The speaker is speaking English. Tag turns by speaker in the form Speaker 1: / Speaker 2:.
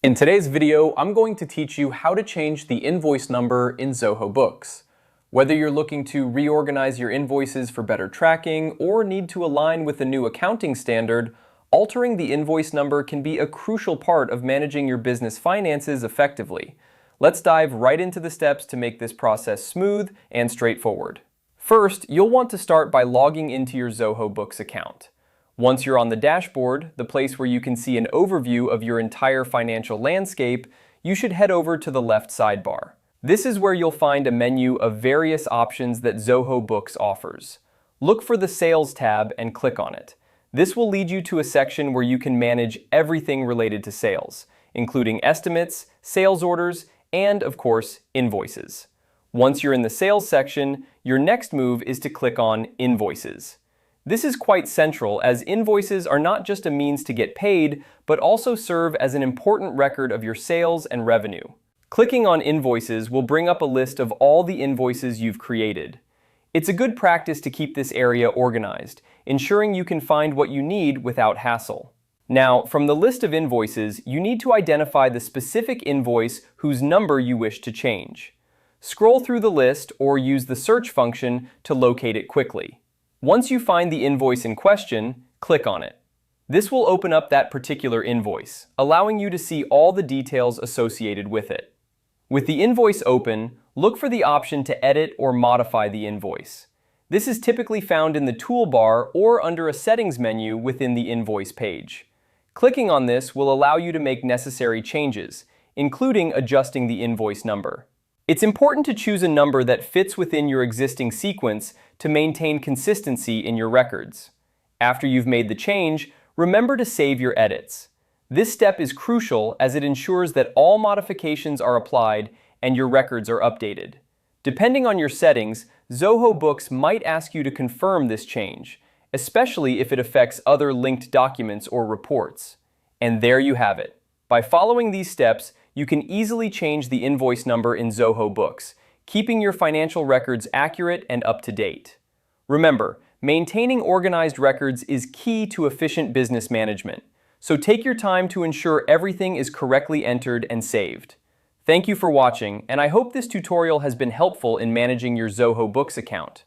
Speaker 1: In today's video, I'm going to teach you how to change the invoice number in Zoho Books. Whether you're looking to reorganize your invoices for better tracking or need to align with a new accounting standard, altering the invoice number can be a crucial part of managing your business finances effectively. Let's dive right into the steps to make this process smooth and straightforward. First, you'll want to start by logging into your Zoho Books account. Once you're on the dashboard, the place where you can see an overview of your entire financial landscape, you should head over to the left sidebar. This is where you'll find a menu of various options that Zoho Books offers. Look for the Sales tab and click on it. This will lead you to a section where you can manage everything related to sales, including estimates, sales orders, and, of course, invoices. Once you're in the Sales section, your next move is to click on Invoices. This is quite central, as invoices are not just a means to get paid, but also serve as an important record of your sales and revenue. Clicking on Invoices will bring up a list of all the invoices you've created. It's a good practice to keep this area organized, ensuring you can find what you need without hassle. Now, from the list of invoices, you need to identify the specific invoice whose number you wish to change. Scroll through the list or use the search function to locate it quickly. Once you find the invoice in question, click on it. This will open up that particular invoice, allowing you to see all the details associated with it. With the invoice open, look for the option to edit or modify the invoice. This is typically found in the toolbar or under a settings menu within the invoice page. Clicking on this will allow you to make necessary changes, including adjusting the invoice number. It's important to choose a number that fits within your existing sequence to maintain consistency in your records. After you've made the change, remember to save your edits. This step is crucial as it ensures that all modifications are applied and your records are updated. Depending on your settings, Zoho Books might ask you to confirm this change, especially if it affects other linked documents or reports. And there you have it. By following these steps, you can easily change the invoice number in Zoho Books, keeping your financial records accurate and up to date. Remember, maintaining organized records is key to efficient business management, so take your time to ensure everything is correctly entered and saved. Thank you for watching, and I hope this tutorial has been helpful in managing your Zoho Books account.